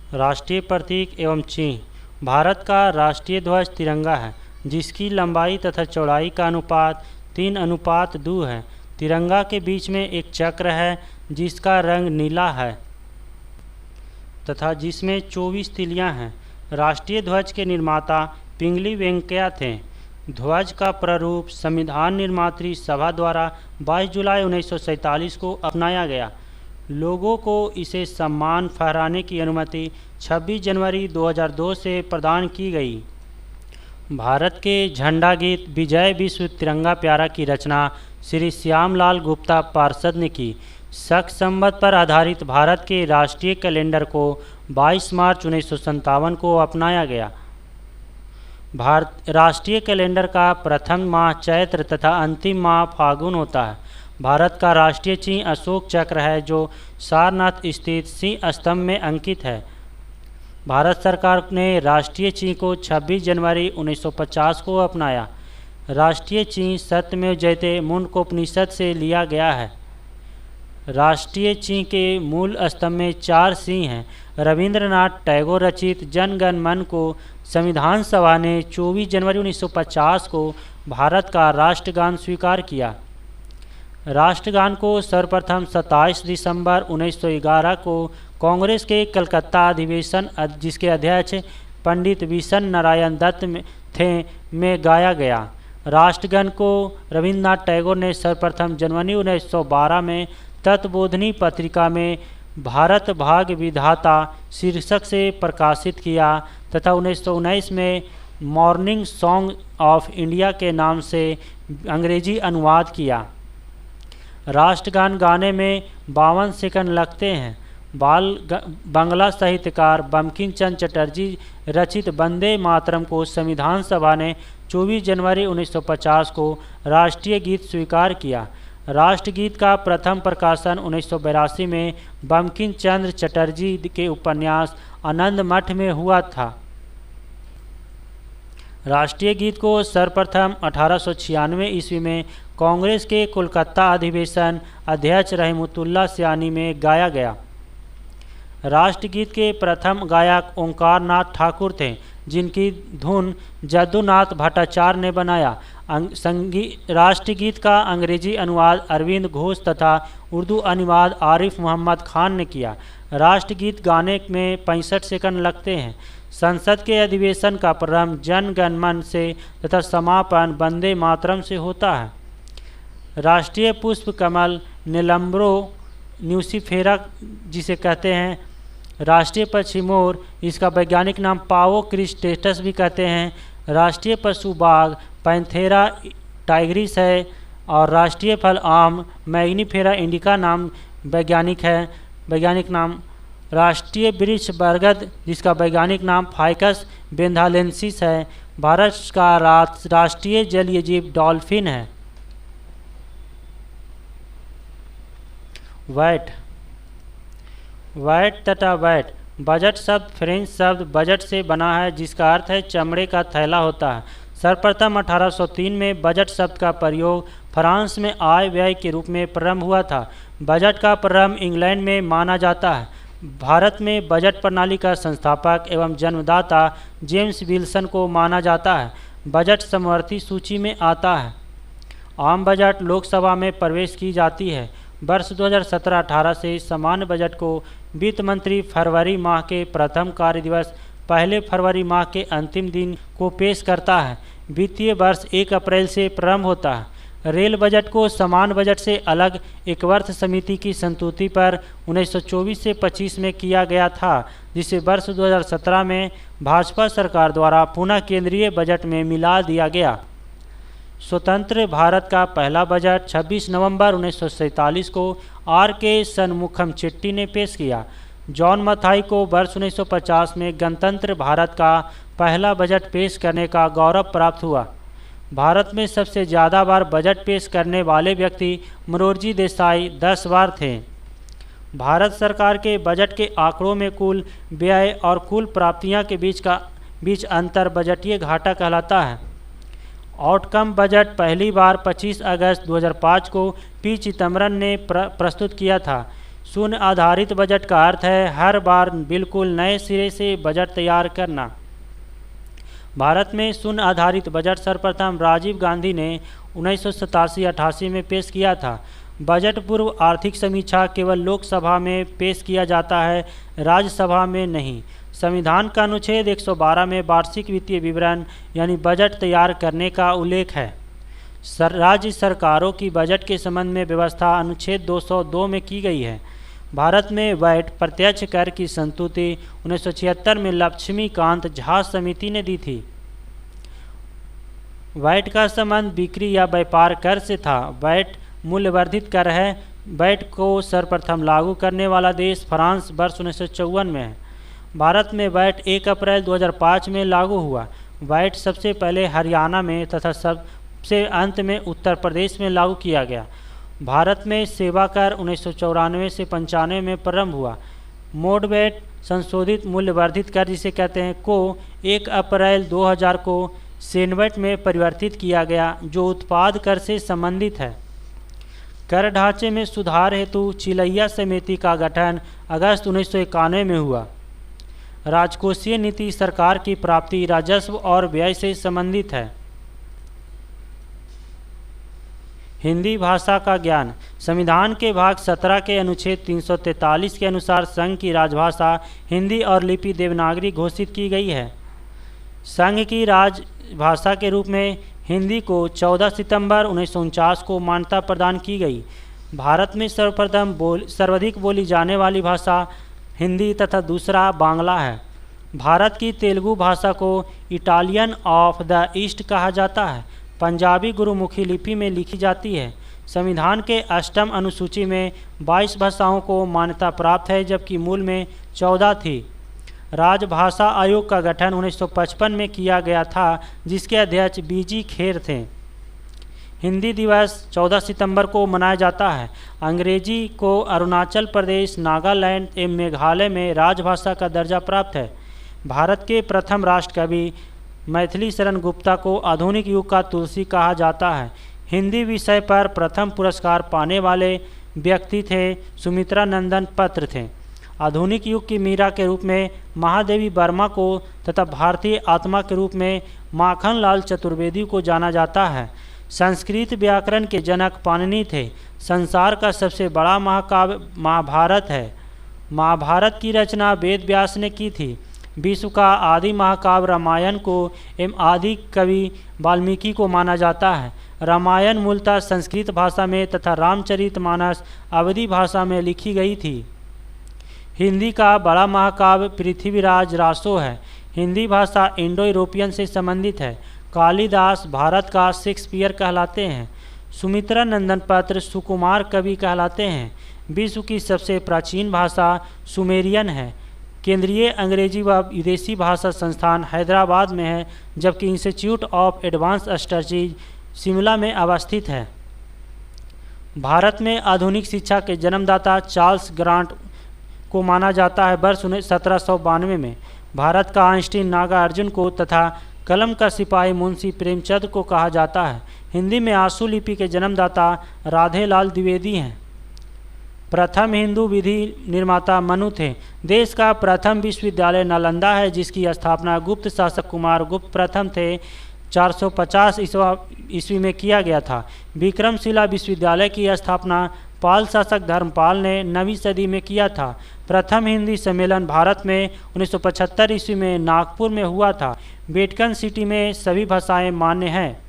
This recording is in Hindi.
राष्ट्रीय प्रतीक एवं चिन्ह। भारत का राष्ट्रीय ध्वज तिरंगा है, जिसकी लंबाई तथा चौड़ाई का अनुपात 3:2 है। तिरंगा के बीच में एक चक्र है जिसका रंग नीला है तथा जिसमें 24 तिलियां हैं। राष्ट्रीय ध्वज के निर्माता पिंगली वेंकैया थे। ध्वज का प्रारूप संविधान निर्मात्री सभा द्वारा 22 जुलाई 1947 को अपनाया गया। लोगों को इसे सम्मान फहराने की अनुमति 26 जनवरी 2002 से प्रदान की गई। भारत के झंडा गीत विजय विश्व तिरंगा प्यारा की रचना श्री श्यामलाल गुप्ता पार्षद ने की। शक संवत पर आधारित भारत के राष्ट्रीय कैलेंडर को 22 मार्च 1957 को अपनाया गया। भारत राष्ट्रीय कैलेंडर का प्रथम माह चैत्र तथा अंतिम माह फागुन होता है। भारत का राष्ट्रीय चिन्ह अशोक चक्र है, जो सारनाथ स्थित सिंह स्तंभ में अंकित है। भारत सरकार ने राष्ट्रीय चिन्ह को 26 जनवरी 1950 को अपनाया। राष्ट्रीय चिन्ह सत्यमेव जयते मुंडकोपनिषद से लिया गया है। राष्ट्रीय चिन्ह के मूल स्तंभ में 4 सिंह हैं। रविंद्रनाथ टैगोर रचित जन गण मन को संविधान सभा ने 24 जनवरी 1950 को भारत का राष्ट्रगान स्वीकार किया। राष्ट्रगान को सर्वप्रथम 27 दिसंबर 1911 को कांग्रेस के कलकत्ता अधिवेशन, जिसके अध्यक्ष पंडित विशन नारायण दत्त थे, में गाया गया। राष्ट्रगान को रविंद्रनाथ टैगोर ने सर्वप्रथम जनवरी 1912 में तत्बोधिनी पत्रिका में भारत भाग्य विधाता शीर्षक से प्रकाशित किया तथा 1919 में मॉर्निंग सॉन्ग ऑफ इंडिया के नाम से अंग्रेजी अनुवाद किया। राष्ट्रगान गाने में 52 सेकंड लगते हैं। बांग्ला साहित्यकार बंकिम चंद्र चटर्जी रचित वंदे मातरम को संविधान सभा ने 24 जनवरी 1950 को राष्ट्रीय गीत स्वीकार किया। राष्ट्रगीत का प्रथम प्रकाशन 1982 में बंकिम चंद्र चटर्जी के उपन्यास आनंद मठ में हुआ था। राष्ट्रीय गीत को सर्वप्रथम 1896 ईस्वी में कांग्रेस के कोलकाता अधिवेशन अध्यक्ष रहमतुल्लाह सियानी में गाया गया। राष्ट्रगीत के प्रथम गायक ओंकार नाथ ठाकुर थे, जिनकी धुन जद्दूनाथ भट्टाचार्य ने बनाया। राष्ट्रगीत का अंग्रेजी अनुवाद अरविंद घोष तथा उर्दू अनुवाद आरिफ मोहम्मद खान ने किया। राष्ट्रगीत गाने में 65 सेकंड लगते हैं। संसद के अधिवेशन का प्रारंभ जन गण मन से तथा समापन वंदे मातरम से होता है। राष्ट्रीय पुष्प कमल नीलम्ब्रो न्यूसीफेरा जिसे कहते हैं। राष्ट्रीय पक्षी मोर, इसका वैज्ञानिक नाम पावो क्रिस्टेटस भी कहते हैं। राष्ट्रीय पशु बाघ पैंथेरा टाइग्रिस है और राष्ट्रीय फल आम मैग्नीफेरा इंडिका नाम वैज्ञानिक नाम। राष्ट्रीय वृक्ष बरगद, जिसका वैज्ञानिक नाम फाइकस बेंथालेंसिस है। भारत का राष्ट्रीय जलीय जीव डॉल्फिन है। वैट तथा वैट बजट शब्द फ्रेंच शब्द बजट से बना है, जिसका अर्थ है चमड़े का थैला होता है। सर्वप्रथम 1803 में बजट शब्द का प्रयोग फ्रांस में आय व्यय के रूप में प्रारंभ हुआ था। बजट का प्रारंभ इंग्लैंड में माना जाता है। भारत में बजट प्रणाली का संस्थापक एवं जन्मदाता जेम्स विल्सन को माना जाता है। बजट समवर्ती सूची में आता है। आम बजट लोकसभा में प्रवेश की जाती है। वर्ष 2017-18 से सामान्य बजट को वित्त मंत्री फरवरी माह के प्रथम कार्य दिवस पहले फरवरी माह के अंतिम दिन को पेश करता है। वित्तीय वर्ष 1 अप्रैल से प्रारंभ होता है। रेल बजट को सामान्य बजट से अलग एकवर्ष समिति की संस्तुति पर 1924 से 25 में किया गया था, जिसे वर्ष 2017 में भाजपा सरकार द्वारा पुनः केंद्रीय बजट में मिला दिया गया। स्वतंत्र भारत का पहला बजट 26 नवंबर 1947 को R.K. शनमुखम चेट्टी ने पेश किया। जॉन मथाई को वर्ष 1950 में गणतंत्र भारत का पहला बजट पेश करने का गौरव प्राप्त हुआ। भारत में सबसे ज़्यादा बार बजट पेश करने वाले व्यक्ति मोरारजी देसाई 10 बार थे। भारत सरकार के बजट के आंकड़ों में कुल व्यय और कुल प्राप्तियां के बीच अंतर बजटीय घाटा कहलाता है। आउटकम बजट पहली बार 25 अगस्त 2005 को पी चिदम्बरम ने प्रस्तुत किया था। शून्य आधारित बजट का अर्थ है हर बार बिल्कुल नए सिरे से बजट तैयार करना। भारत में शून्य आधारित बजट सर्वप्रथम राजीव गांधी ने 1987-88 में पेश किया था। बजट पूर्व आर्थिक समीक्षा केवल लोकसभा में पेश किया जाता है, राज्यसभा में नहीं। संविधान का अनुच्छेद 112 में वार्षिक वित्तीय विवरण यानी बजट तैयार करने का उल्लेख है। राज्य सरकारों की बजट के संबंध में व्यवस्था अनुच्छेद 202 में की गई है। भारत में वैट प्रत्यक्ष कर की संस्तुति 1976 में लक्ष्मीकांत झा समिति ने दी थी। वैट का संबंध बिक्री या व्यापार कर से था। वैट मूल्यवर्धित कर है। वैट को सर्वप्रथम लागू करने वाला देश फ्रांस वर्ष 1954 में है। भारत में वैट 1 अप्रैल 2005 में लागू हुआ। वैट सबसे पहले हरियाणा में तथा सबसे अंत में उत्तर प्रदेश में लागू किया गया। भारत में सेवा कर 1994 से 95 में प्रारंभ हुआ। मोड वैट संशोधित मूल्यवर्धित कर जिसे कहते हैं को 1 अप्रैल 2000 को सेनवेट में परिवर्तित किया गया, जो उत्पाद कर से संबंधित है। कर ढांचे में सुधार हेतु चिलैया समिति का गठन अगस्त 1991 में हुआ। राजकोषीय नीति सरकार की प्राप्ति, राजस्व और व्यय से संबंधित है। हिंदी भाषा का ज्ञान। संविधान के भाग 17 के अनुच्छेद 343 के अनुसार संघ की राजभाषा हिंदी और लिपि देवनागरी घोषित की गई है। संघ की राजभाषा के रूप में हिंदी को 14 सितंबर 1949 को मान्यता प्रदान की गई। भारत में सर्वाधिक बोली जाने वाली भाषा हिंदी तथा दूसरा बांग्ला है। भारत की तेलुगु भाषा को इटालियन ऑफ द ईस्ट कहा जाता है। पंजाबी गुरुमुखी लिपि में लिखी जाती है। संविधान के 8वीं अनुसूची में 22 भाषाओं को मान्यता प्राप्त है, जबकि मूल में 14 थी। राजभाषा आयोग का गठन 1955 में किया गया था, जिसके अध्यक्ष बीजी खेर थे। हिंदी दिवस 14 सितंबर को मनाया जाता है। अंग्रेजी को अरुणाचल प्रदेश, नागालैंड एवं मेघालय में राजभाषा का दर्जा प्राप्त है। भारत के प्रथम राष्ट्र कवि मैथिली शरण गुप्ता को आधुनिक युग का तुलसी कहा जाता है। हिंदी विषय पर प्रथम पुरस्कार पाने वाले व्यक्ति थे सुमित्रा नंदन पत्र थे। आधुनिक युग की मीरा के रूप में महादेवी वर्मा को तथा भारतीय आत्मा के रूप में माखन लाल चतुर्वेदी को जाना जाता है। संस्कृत व्याकरण के जनक पाणिनि थे। संसार का सबसे बड़ा महाकाव्य महाभारत है। महाभारत की रचना वेद व्यास ने की थी। विश्व का आदि महाकाव्य रामायण को एवं आदि कवि वाल्मीकि को माना जाता है। रामायण मूलतः संस्कृत भाषा में तथा रामचरितमानस अवधी भाषा में लिखी गई थी। हिंदी का बड़ा महाकाव्य पृथ्वीराज रासो है। हिंदी भाषा इंडो यूरोपियन से संबंधित है। कालिदास भारत का शेक्सपियर कहलाते हैं। सुमित्रा नंदन पत्र सुकुमार कवि कहलाते हैं। विश्व की सबसे प्राचीन भाषा सुमेरियन है। केंद्रीय अंग्रेजी व विदेशी भाषा संस्थान हैदराबाद में है, जबकि institute of advance studies Shimla में अवस्थित है। भारत में आधुनिक शिक्षा के जन्मदाता चार्ल्स ग्रांट को माना जाता है। वर्ष 1792 में भारत का आइंस्टीन नागार्जुन को तथा कलम का सिपाही मुंशी प्रेमचंद को कहा जाता है। हिंदी में आंसू लिपि के जन्मदाता राधेलाल द्विवेदी हैं। प्रथम हिंदू विधि निर्माता मनु थे। देश का प्रथम विश्वविद्यालय नालंदा है, जिसकी स्थापना गुप्त शासक कुमार गुप्त प्रथम थे 450 ईस्वी में किया गया था। विक्रमशिला विश्वविद्यालय की स्थापना पाल शासक धर्मपाल ने 9वीं सदी में किया था। प्रथम हिंदी सम्मेलन भारत में 1975 ईस्वी में नागपुर में हुआ था। वेटिकन सिटी में सभी भाषाएं मान्य हैं।